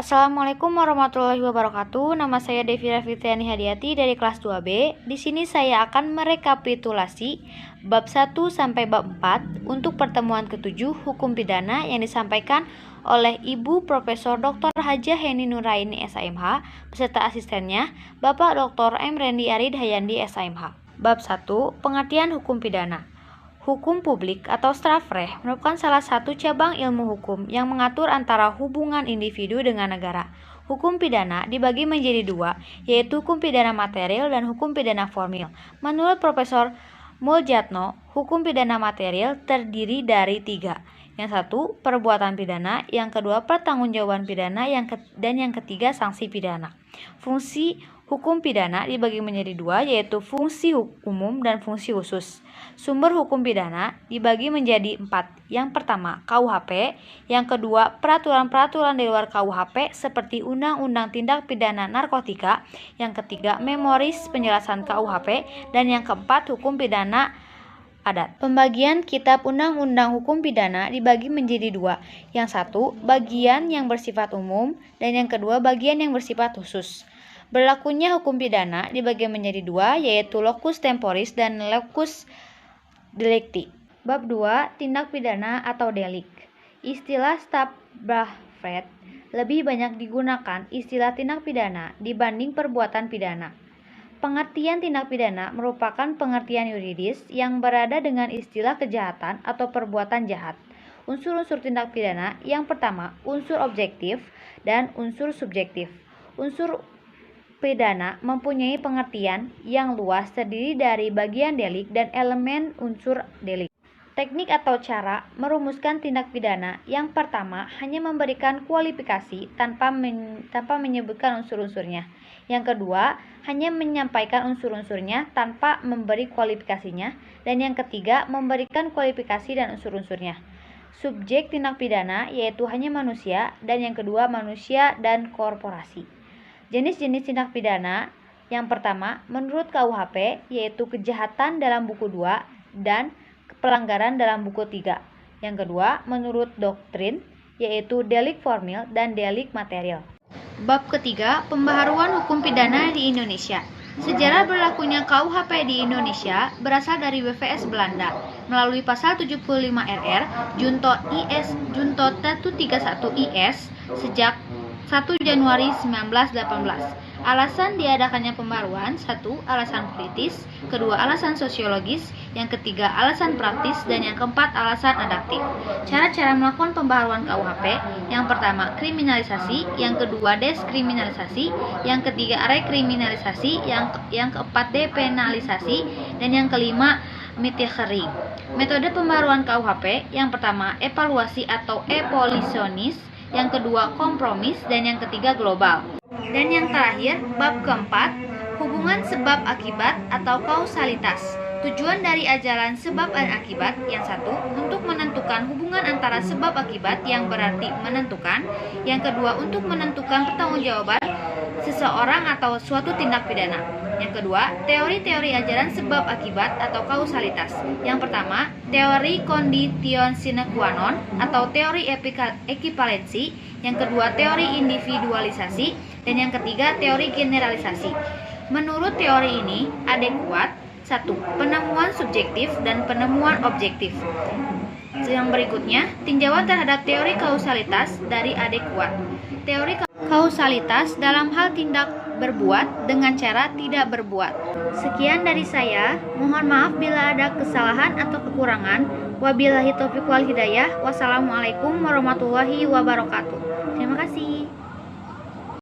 Assalamualaikum warahmatullahi wabarakatuh. Nama saya Devira Fitriani Hadiati dari kelas 2B. Di sini saya akan merekapitulasi bab 1 sampai bab 4 untuk pertemuan ke-7 hukum pidana yang disampaikan oleh Ibu Profesor Dr. Hajah Heni Nuraini SAMH beserta asistennya Bapak Dr. M. Rendi Arid Hayandi SAMH. Bab 1, pengertian hukum pidana. Hukum publik atau strafrecht merupakan salah satu cabang ilmu hukum yang mengatur antara hubungan individu dengan negara. Hukum pidana dibagi menjadi dua, yaitu hukum pidana material dan hukum pidana formil. Menurut Profesor Muljatno, hukum pidana material terdiri dari tiga. Yang satu, perbuatan pidana, yang kedua, pertanggungjawaban pidana, dan yang ketiga, sanksi pidana. Fungsi hukum pidana dibagi menjadi dua, yaitu fungsi umum dan fungsi khusus. Sumber hukum pidana dibagi menjadi 4. Yang pertama, KUHP. Yang kedua, peraturan-peraturan di luar KUHP seperti Undang-Undang Tindak Pidana Narkotika. Yang ketiga, memoris penjelasan KUHP. Dan yang keempat, hukum pidana adat. Pembagian kitab undang-undang hukum pidana dibagi menjadi dua. Yang satu, bagian yang bersifat umum, dan yang kedua, bagian yang bersifat khusus. Berlakunya hukum pidana dibagi menjadi dua, yaitu locus temporis dan locus delicti. Bab 2, tindak pidana atau delik. Istilah strafrecht lebih banyak digunakan istilah tindak pidana dibanding perbuatan pidana. Pengertian tindak pidana merupakan pengertian yuridis yang berada dengan istilah kejahatan atau perbuatan jahat. Unsur-unsur tindak pidana yang pertama, unsur objektif dan unsur subjektif. Unsur pidana mempunyai pengertian yang luas terdiri dari bagian delik dan elemen unsur delik. Teknik atau cara merumuskan tindak pidana yang pertama hanya memberikan kualifikasi tanpa menyebutkan unsur-unsurnya. Yang kedua, hanya menyampaikan unsur-unsurnya tanpa memberi kualifikasinya. Dan yang ketiga, memberikan kualifikasi dan unsur-unsurnya. Subjek tindak pidana yaitu hanya manusia, dan yang kedua manusia dan korporasi. Jenis-jenis tindak pidana yang pertama menurut KUHP yaitu kejahatan dalam buku 2 dan pelanggaran dalam buku 3. Yang kedua menurut doktrin yaitu delik formil dan delik material. Bab ketiga, pembaharuan hukum pidana di Indonesia. Sejarah berlakunya KUHP di Indonesia berasal dari WVS Belanda melalui pasal 75 RR Junto 131 IS sejak 1 Januari 1918. Alasan diadakannya pembaruan: 1. Alasan politis, kedua alasan sosiologis, yang ketiga alasan praktis, dan yang keempat alasan adaptif. Cara-cara melakukan pembaharuan KUHP: yang pertama kriminalisasi, yang kedua deskriminalisasi, yang ketiga rekriminalisasi, yang keempat depenalisasi, dan yang kelima mitikhering. Metode pembaharuan KUHP: yang pertama evaluasi atau abolisionis, yang kedua kompromis, dan yang ketiga global. Dan yang terakhir, bab keempat, hubungan sebab akibat atau kausalitas. Tujuan dari ajaran sebab dan akibat: yang satu, untuk menentukan hubungan antara sebab akibat yang berarti menentukan. Yang kedua, untuk menentukan pertanggungjawaban seseorang atau suatu tindak pidana. Yang kedua, teori-teori ajaran sebab akibat atau kausalitas. Yang pertama, teori condition sine qua non atau teori ekivalensi. Yang kedua, teori individualisasi, dan yang ketiga, teori generalisasi. Menurut teori ini, adekuat: 1. Penemuan subjektif dan penemuan objektif. Yang berikutnya, tinjauan terhadap teori kausalitas dari adekuat. Teori kausalitas dalam hal tindak berbuat dengan cara tidak berbuat. Sekian dari saya. Mohon maaf bila ada kesalahan atau kekurangan. Wabillahi taufiq wal hidayah. Wassalamualaikum warahmatullahi wabarakatuh. Terima kasih.